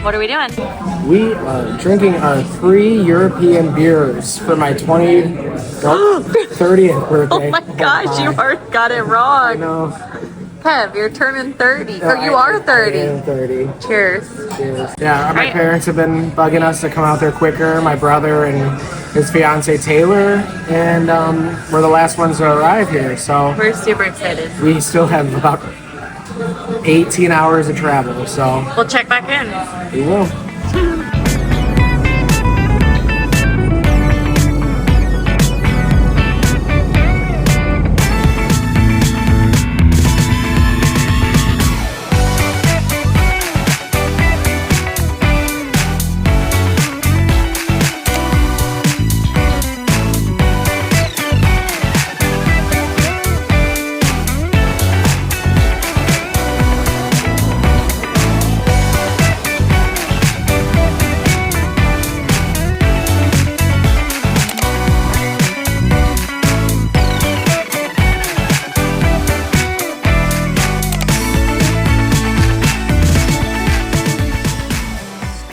What are we doing? We are drinking our 3 European beers for my 30th birthday. Oh my gosh, you already got it wrong. I know. Kev, you're turning 30. No, Or you are 30. I am 30. Cheers. Cheers. Yeah, my parents have been bugging us to come out there quicker. My brother and his fiance Taylor, and we're the last ones to arrive here. So we're super excited. We still have about 18 hours of travel, so we'll check back in. We will.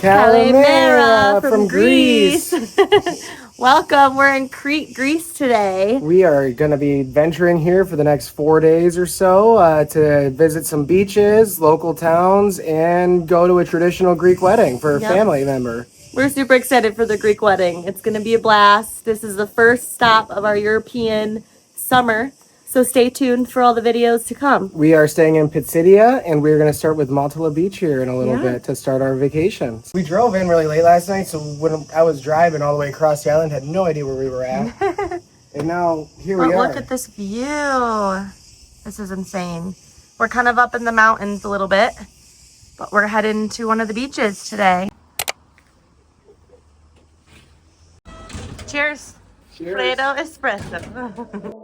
Calypso from Greece. Welcome. We're in Crete, Greece today. We are going to be venturing here for the next 4 days or so to visit some beaches, local towns, and go to a traditional Greek wedding for a family member. We're super excited for the Greek wedding. It's going to be a blast. This is the first stop of our European summer. So stay tuned for all the videos to come. We are staying in Pisidia, and we're going to start with Matala Beach here in a little bit to start our vacation. We drove in really late last night, so when I was driving all the way across the island, had no idea where we were at. And now here we are. Look at this view. This is insane. We're kind of up in the mountains a little bit, but we're heading to one of the beaches today. Cheers. Cheers. Fredo espresso.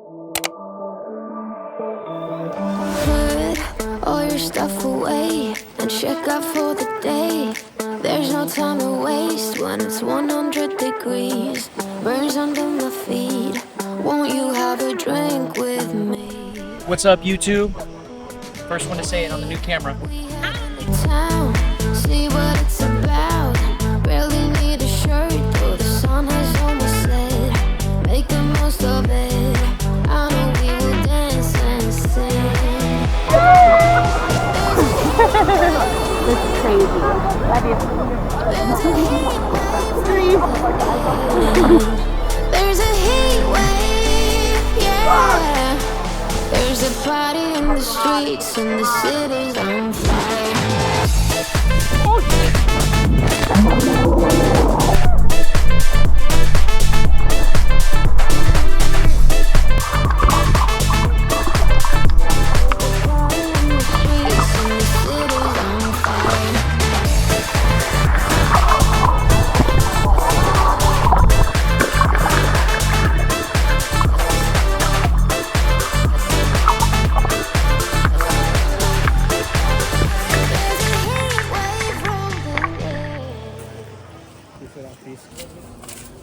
All your stuff away and check out for the day. There's no time to waste when it's 100 degrees. Burns under my feet. Won't you have a drink with me? What's up, YouTube? First one to say it on the new camera. Town, see what it's about. Barely need a shirt, though the sun has almost set. Make the most of it. I know we will dance and sing. This is crazy. Love you. There's a heat wave, yeah. There's a party in the streets and the city's on fire.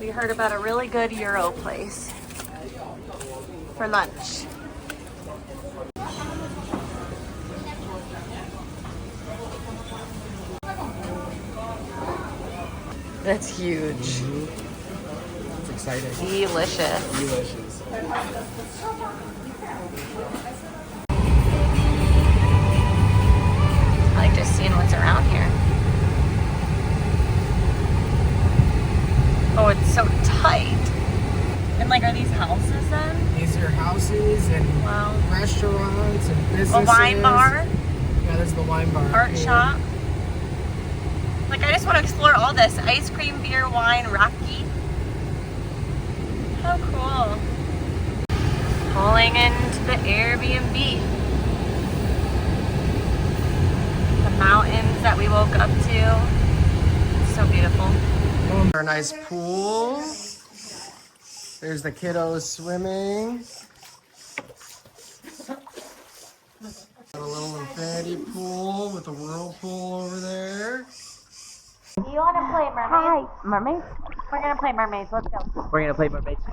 We heard about a really good Euro place for lunch. That's huge. It's exciting. Delicious. Delicious. I like just seeing what's around here. Oh, it's so tight. And like, are these houses then? These are houses and restaurants and businesses. A wine bar? Yeah, this is the wine bar. Art shop? Like, I just want to explore all this. Ice cream, beer, wine, raki. How cool. Pulling into the Airbnb. The mountains that we woke up to. So beautiful. Our nice pool. There's the kiddos swimming. Got a little infinity pool with a whirlpool over there. Do you want to play mermaids? Hi. Mermaids? We're going to play mermaids. Let's go. We're gonna play mermaids.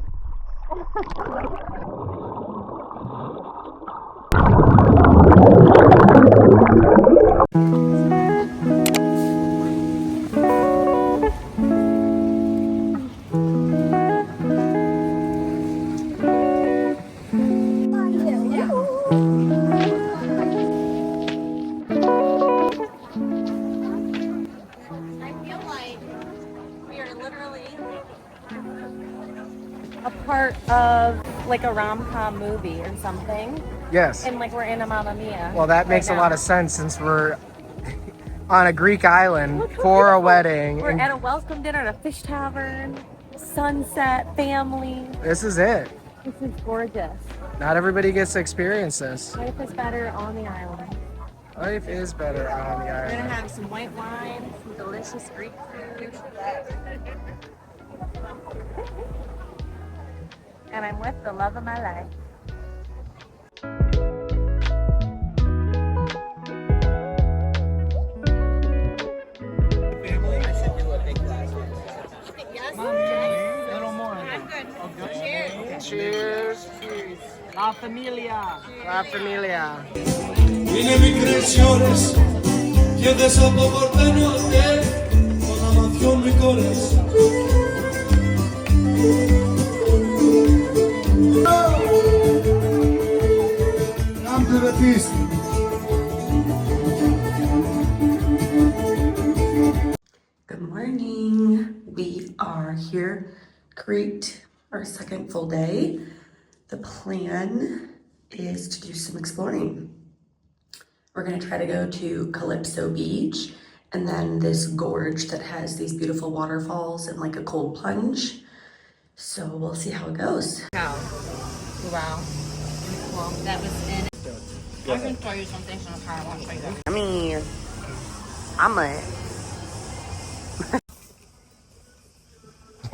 of like a rom-com movie or something. Yes. And like we're in a Mamma Mia. Well, that makes a lot of sense since we're on a Greek island for a wedding. We're at a welcome dinner at a fish tavern, sunset, family. This is it. This is gorgeous. Not everybody gets to experience this. Life is better on the island. Life is better on the We're island. gonna have some white wine, some delicious Greek food. And I'm with the love of my life. Cheers. La familia. La familia. Είναι μικρές οι ώρες και δεν σ' απογορταίνω και όταν ματιών οι κόρες. Come to the feast. Good morning. We are here, Crete, our second full day. The plan is to do some exploring. We're gonna try to go to Calypso Beach and then this gorge that has these beautiful waterfalls and like a cold plunge. So we'll see how it goes. Wow. Well, that was in. I can show you some things in the car. I want to show you that. I mean, I'm a...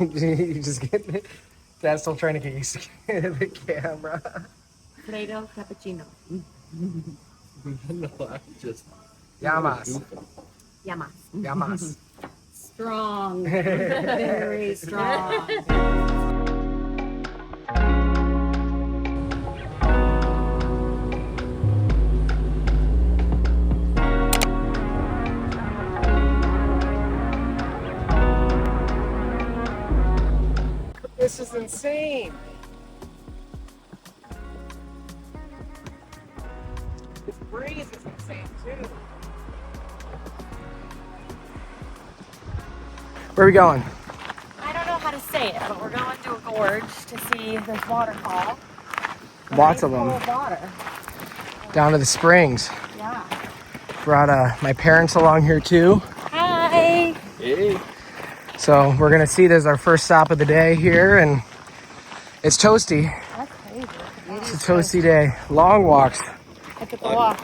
You just get it. Dad's still trying to get used to the camera. Play-Doh cappuccino. Yamas. Yama. Yamas. Strong. Very strong. This is insane. This breeze is insane too. Where are we going? I don't know how to say it, but we're going to a gorge to see this waterfall. Lots of them. Full of water. Down to the springs. Yeah. Brought my parents along here too. Hi. Hey. So we're gonna see this is our first stop of the day here, and it's toasty. That's crazy. It's a toasty day. Long walks. I took a walk.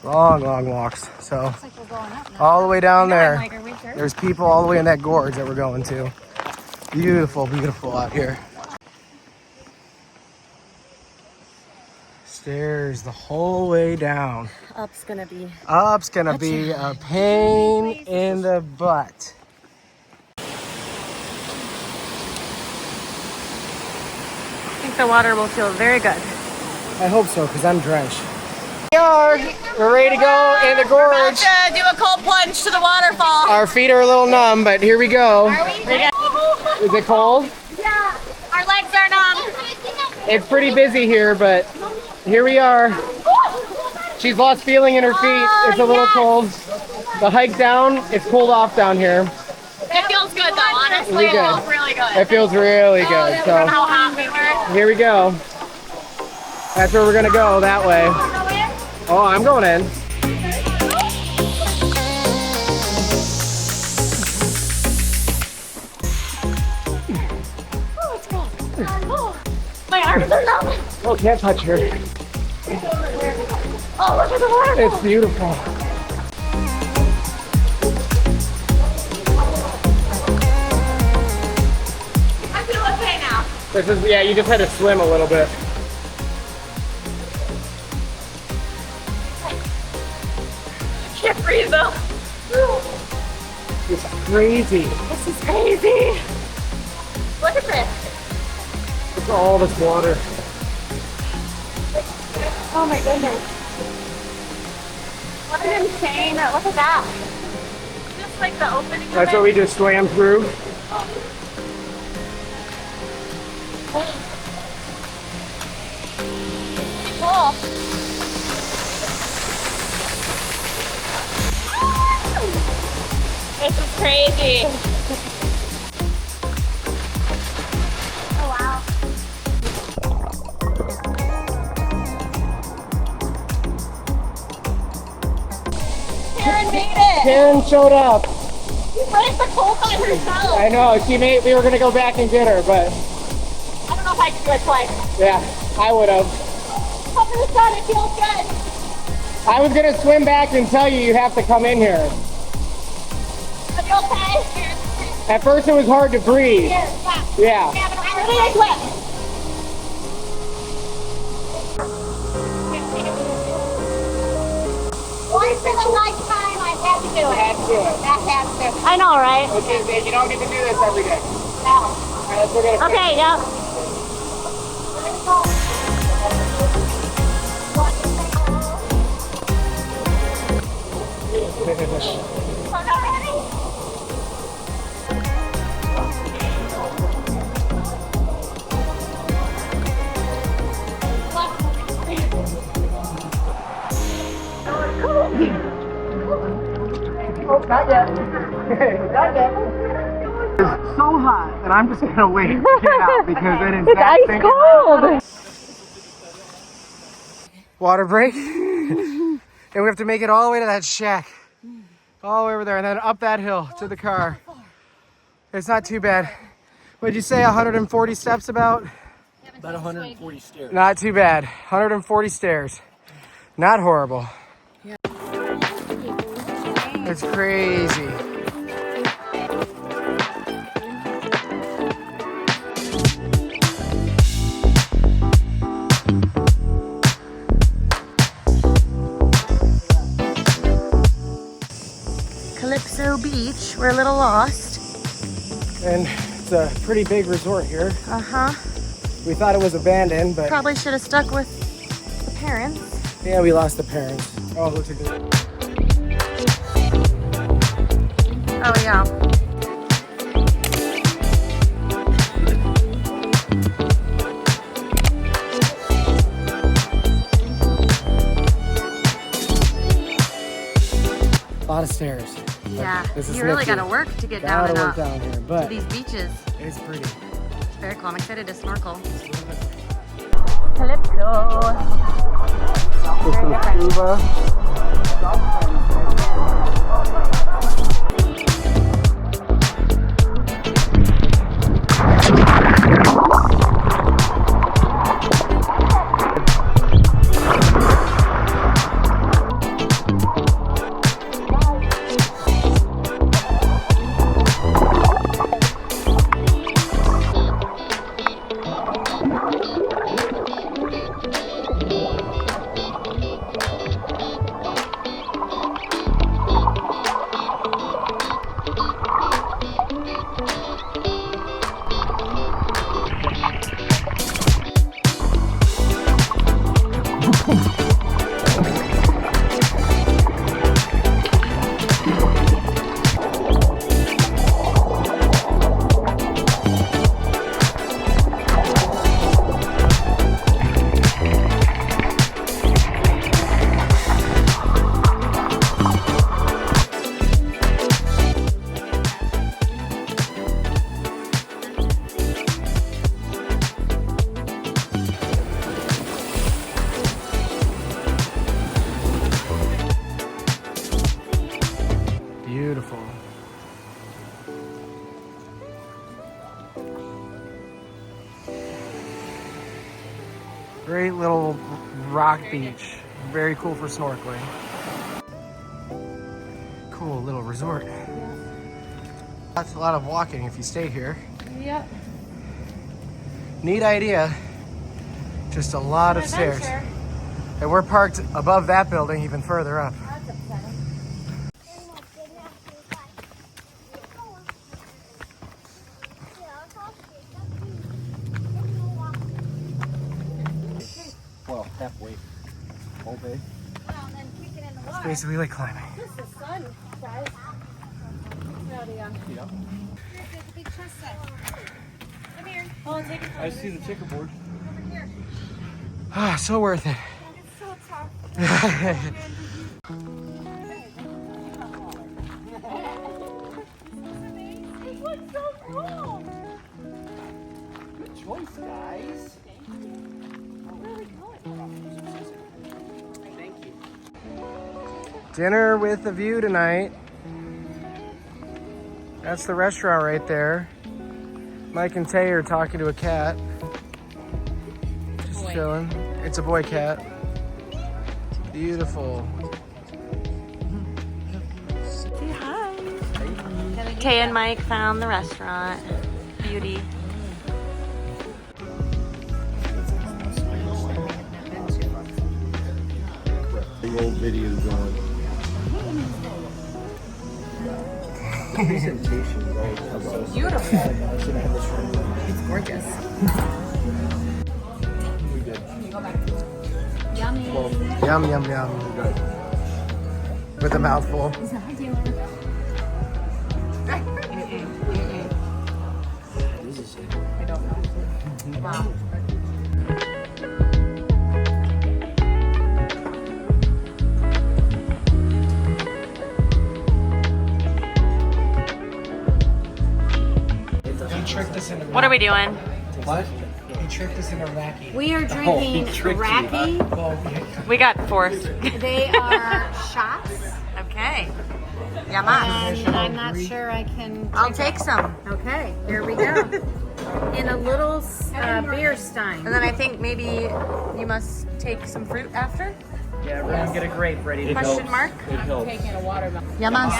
Long walks. So Looks like we're going up now. all the way down there. Like, are we sure? There's people all the way in that gorge that we're going to. Beautiful, beautiful out here. Stairs the whole way down. Up's gonna be. Up's gonna be a pain in the butt. I think the water will feel very good. I hope so, because I'm drenched. We're ready to go in the gorge. To do a cold plunge to the waterfall. Our feet are a little numb, but here we go. Is it cold? Yeah. Our legs are numb. It's pretty busy here, but here we are. She's lost feeling in her feet. It's a little cold. The hike down, it's cooled off down here. It feels good though, honestly. Really It good. feels really good. It feels really good. From So how hot we were. here we go. That's where we're gonna go, that way. Oh, I'm going in. My arms are numb. Oh, can't touch her. Oh, look at the water. It's beautiful. I feel okay now. This is, yeah, you just had to swim a little bit. Can't breathe though. It's crazy. This is crazy. Look at this. Look at all this water. Oh my goodness. What an insane, look at that. Just like the opening of That's it. what we just swam through. Cool. This is crazy. Oh wow. Karen showed up. She braved the cold by herself. I know, we were gonna go back and get her, but I don't know if I can do it twice. yeah, I would have. Come to the sun, it feels good. I was gonna swim back and tell you have to come in here. Are you okay? At first it was hard to breathe. Here, Yeah. Yeah, but I really like lip. Once in a lifetime, I have to do it. Have to do it. That has to. I know, right? Okay, you don't get to do this every day. No. Alright, we're gonna Okay, yep. Oh, not yet. Not yet. It's so hot that I'm just gonna wait to get out because it is that stinking cold. Water break. And we have to make it all the way to that shack. All the way over there and then up that hill to the car. It's not too bad. What'd you say, 140 steps about? About 140 stairs. Not too bad. 140 stairs. Not horrible. It's crazy. Calypso Beach. We're a little lost. And it's a pretty big resort here. Uh-huh. We thought it was abandoned, but Probably should have stuck with the parents. yeah, we lost the parents. Oh, it looks like this. Oh, yeah. A lot of stairs. Yeah. This is You really nifty. gotta work to get Gotta down work and up down here, to but these beaches. it's pretty. Very cool. I'm excited to snorkel. Calypso. Just some scuba. Beautiful. Great little rock beach. Very cool for snorkeling. Cool little resort. That's a lot of walking if you stay here. Yep. Neat idea. Just a lot of stairs. And we're parked above that building even further up. Well, halfway. All day. It's basically like climbing. This is sun, guys. Yeah. Come here. Oh, take it. I see the checkerboard. Ah, so worth it. It's so tough. This looks so cool. Good choice, guys. Dinner with a view tonight. That's the restaurant right there. Mike and Tay are talking to a cat. Just chilling. It's a boy cat. Beautiful. Say hi. Tay and Mike found the restaurant. Beauty. The old video going. Beautiful. It's gorgeous. Yummy. Yum, yum, yum. With a mouthful. I don't know. Wow. He tricked us into What are we doing? What? He tricked us into raki. We are drinking raki. We got forced. They are shots, Okay. Yamas. and I'm not sure I can. I'll take some. Okay, here we go. In a little beer stein. And then I think maybe you must take some fruit after? Yeah, we're gonna get a grape ready to go. Question mark? It helps. Taking a watermelon. Yamas.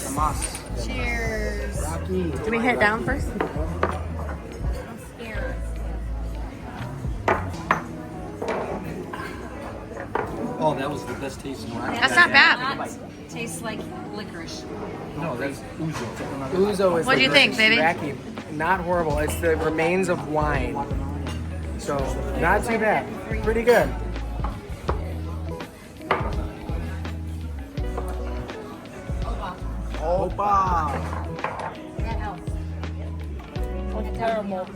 Yamas. Cheers. Raki. Do we hit it down first? I'm scared. Oh, that was the best tasting one. That's not bad. Tastes like licorice. No, that's ouzo. Ouzo is. What do you think, baby? Raki. Not horrible. It's the remains of wine. So not too bad. Pretty good. Opa. That helps. It's terrible.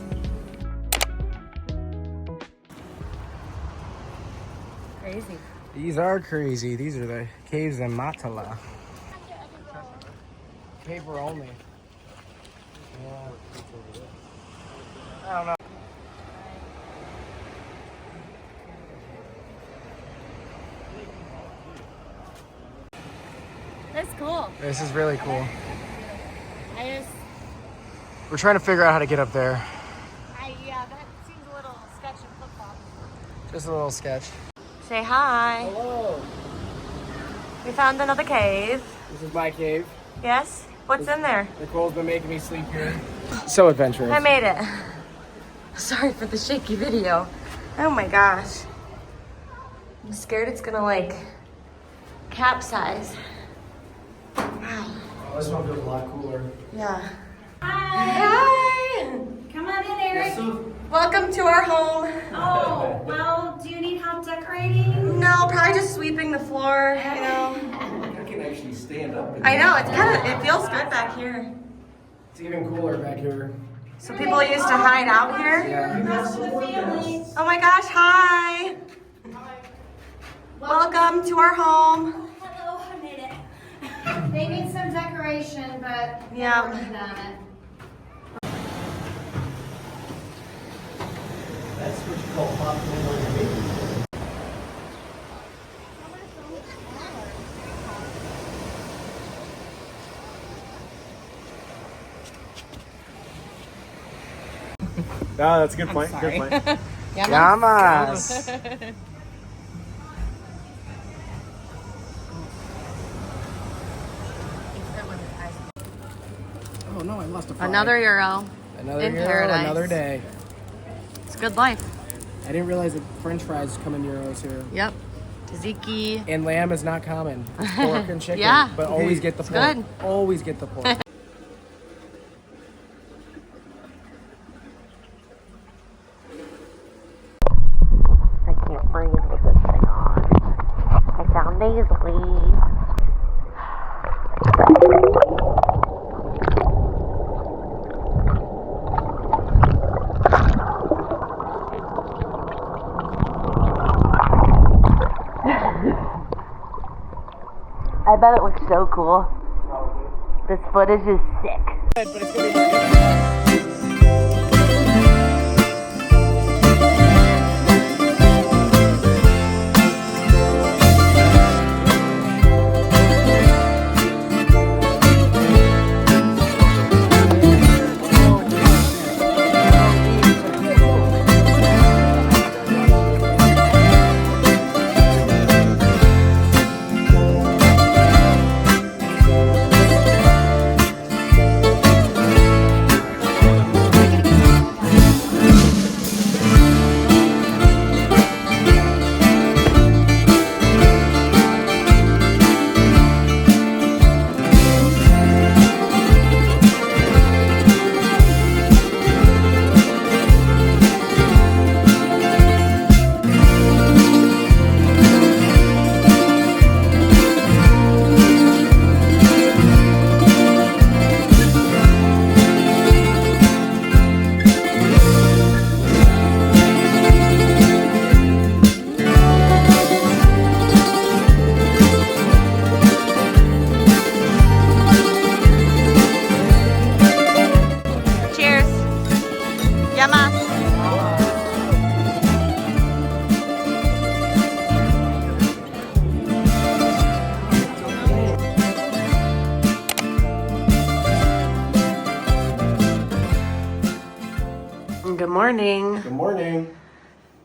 Crazy. These are crazy. These are the caves in Matala. Paper only. Yeah. I don't know. That's cool. This is really cool. I just, We're trying to figure out how to get up there. yeah, that seems a little sketch and flip-flop. Just a little sketch. Say hi. Hello. We found another cave. This is my cave. Yes? What's in there? Nicole's been making me sleep here. So adventurous. I made it. Sorry for the shaky video. Oh my gosh. I'm scared it's gonna like capsize. Wow. Oh, this one feels a lot cooler. Yeah. Hi. Hi. Come on in, Eric. Welcome to our home. Oh, well, do you need help decorating? No, probably just sweeping the floor, you know. I can actually stand up. I know, it's kind of, it feels good back here. It's even cooler back here. So people used to hide out here? Yeah. Rest of the family. Oh my gosh, hi. Welcome to our home. Hello, I made it. They need some decoration, but Yeah. they're working on it. That's what you call popcorn on your baby. No, that's a good point. sorry. Good point. Yamas. Yamas. Oh no, I lost a fly. Another Euro. Another in euro, paradise. another day. It's a good life. I didn't realize that French fries come in euros here. Yep. Tzatziki. And lamb is not common. It's pork and chicken. Yeah. But always get the It's pork. good. Always get the pork. I can't breathe with this thing on. I sound nasally. I bet it looks so cool. This footage is sick. But it's gonna be morning. Good morning.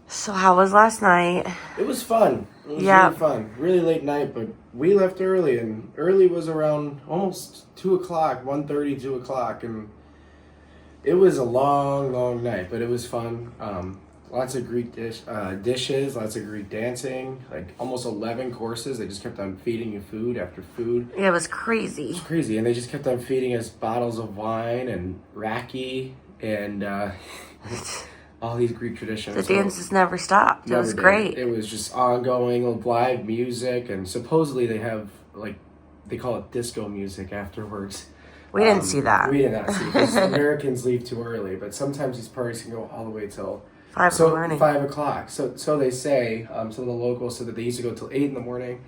So how was last night? It was fun. It was Yeah. really fun. Really late night, but we left early, and early was around almost 2 o'clock, 1:30, 2 o'clock, and it was a long, long night, but it was fun. Lots of Greek dishes, lots of Greek dancing, like almost 11 courses. They just kept on feeding you food after food. Yeah, it was crazy. It's crazy, and they just kept on feeding us bottles of wine and raki and all these Greek traditions. The dances never stopped. It was great. It was just ongoing live music, and supposedly they have they call it disco music afterwards. We didn't see that. We did not see because Americans leave too early, but sometimes these parties can go all the way till 5 in the morning. 5 o'clock. So they say. Some of the locals said that they used to go till 8 in the morning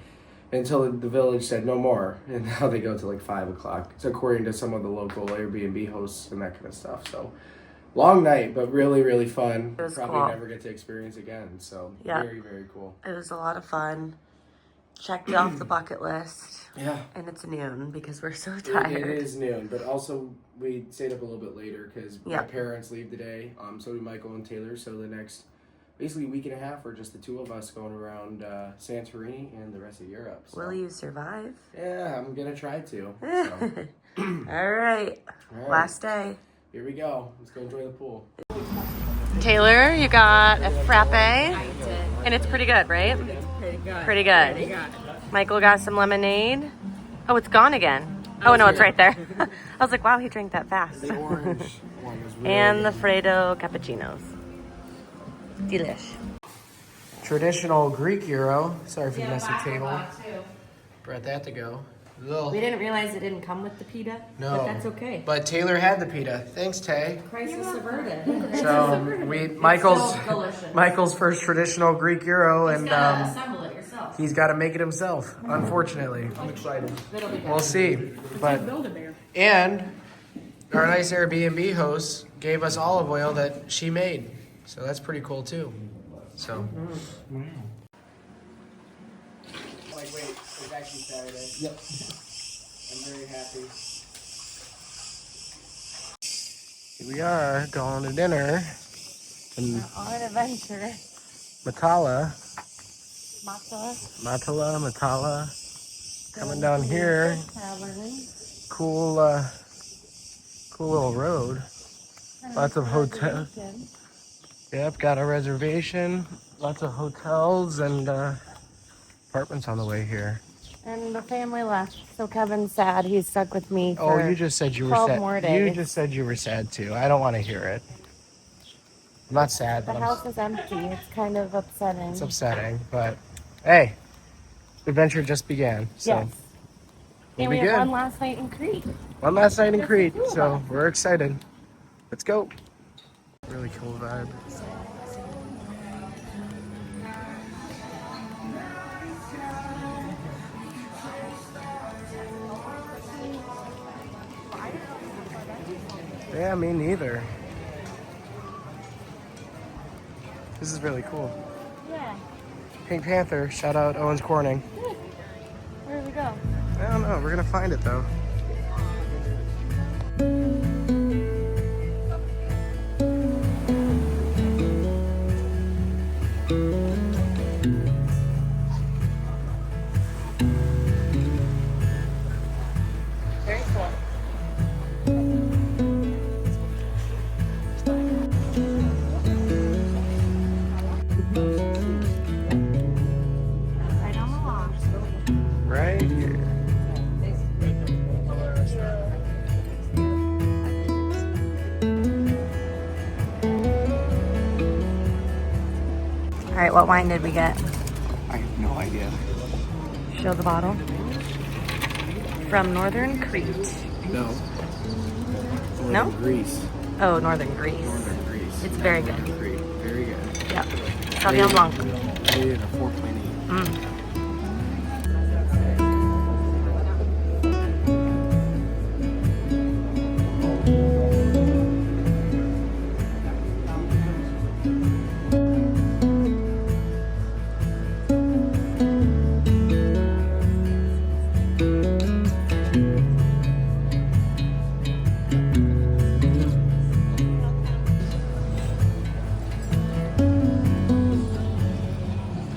until the village said no more, and now they go till 5 o'clock. It's according to some of the local Airbnb hosts and that kind of stuff. So long night, but really, really fun. It was Probably cool. never get to experience again. So Yeah. very, very cool. It was a lot of fun. Checked it off the bucket list. Yeah. And it's noon because we're so It tired. is noon, but also we stayed up a little bit later because Yeah. my parents leave today. So do Michael and Taylor. So the next, basically week and a half, are just the two of us going around Santorini and the rest of Europe. So. Will you survive? Yeah, I'm gonna try to. So. All right. All right. Last day. Here we go. Let's go enjoy the pool. Taylor, you got a frappe. And it's pretty good, right? Pretty good. Michael got some lemonade. Oh, it's gone again. Oh, no, it's right there. I was like, wow, he drank that fast. The orange one is really And the Fredo cappuccinos. Delish. traditional Greek gyro. Sorry for the messy table. Brought that to go. We didn't realize it didn't come with the pita. No. But that's okay. But Taylor had the pita. Thanks, Tay. Crisis averted. So Michael's first traditional Greek gyro, and Assemble it yourself. he's got to make it himself. Unfortunately, I'm excited. We'll see. But and our nice Airbnb host gave us olive oil that she made, so that's pretty cool too. So. Like, wait, it's actually Saturday. Yep. I'm very happy. Here we are going to dinner in On an adventure. Matala. Matala. Matala. Coming down here. Tavern. Cool little road. Lots of hotels. Yep, got a reservation. Lots of hotels and apartments on the way here. And the family left, so Kevin's sad. He's stuck with me Oh, for you just said you were 12 sad. more You days. just said you were sad too. I don't want to hear it. I'm not sad, The but house is empty. It's kind of upsetting. it's upsetting. But hey, the adventure just began. So Yes. we'll And be we have good. one last night in Crete. One last night in Just Crete, the two of so us. we're excited. Let's go. Really cool vibe. Yeah, me neither. This is really cool. Yeah. Pink Panther, shout out Owens Corning. Where do we go? I don't know, we're gonna find it though. Very cool. Right on the lawn. Right here. All right, what wine did we get? I have no idea. Show the bottle. From Northern Crete. No. No? Greece. Oh, Northern Greece. Northern Greece. It's very good. Crete. Very good. Yep. Sauvignon Blanc. Rated a 4.8.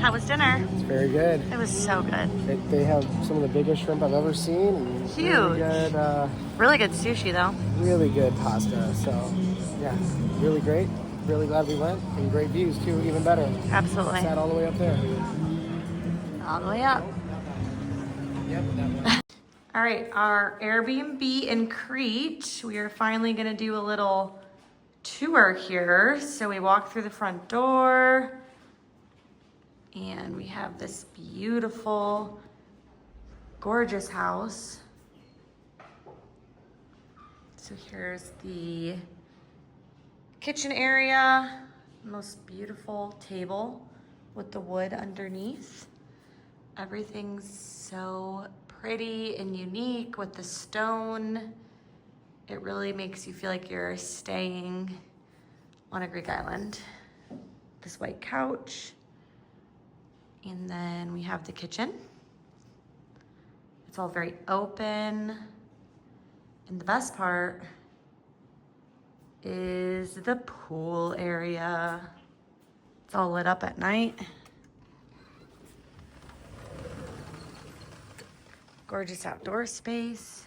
How was dinner? It's very good. It was so good. They have some of the biggest shrimp I've ever seen. And Huge. Really good sushi though. Really good pasta. So, yeah, really great. Really glad we went. And great views too, even better. Absolutely. Sat all the way up there. All the way up. Yep. All right, our Airbnb in Crete. We are finally gonna do a little tour here. So we walk through the front door and we have this beautiful, gorgeous house. So here's the kitchen area, most beautiful table with the wood underneath. Everything's so pretty and unique with the stone. It really makes you feel like you're staying on a Greek island. This white couch. And then we have the kitchen. It's all very open. And the best part is the pool area. It's all lit up at night. Gorgeous outdoor space.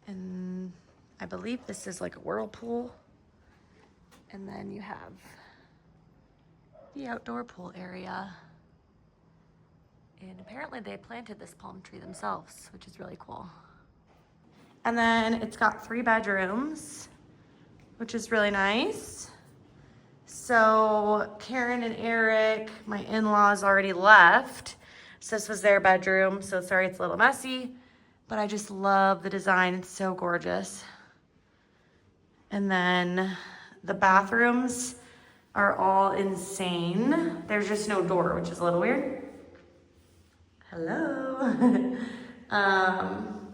And I believe this is like a whirlpool. And then you have the outdoor pool area. And apparently they planted this palm tree themselves, which is really cool. And then it's got 3 bedrooms, which is really nice. So Karen and Eric, my in-laws, already left. So this was their bedroom. So sorry it's a little messy, but I just love the design. It's so gorgeous. And then the bathrooms are all insane. There's just no door, which is a little weird. Hello.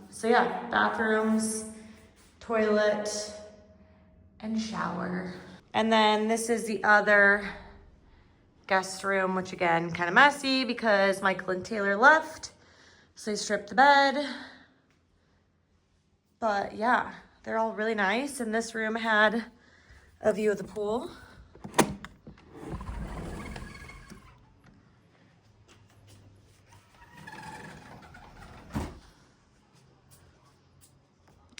So yeah, bathrooms, toilet, and shower. And then this is the other guest room, which again, kind of messy because Michael and Taylor left. So they stripped the bed. But yeah, they're all really nice. And this room had a view of the pool.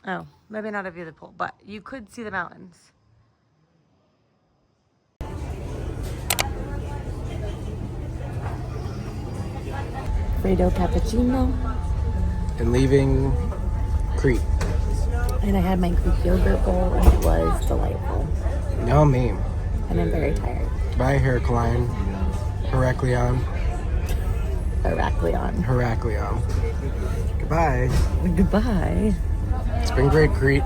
Oh, maybe not a view of the pool, but you could see the mountains. Fredo cappuccino. And leaving Crete. And I had my Greek yogurt bowl and it was delightful. Yummy. And I'm very tired. Bye, Heracline. Heraklion. Heraklion. Heraklion. Goodbye. Goodbye. It's been great, Crete.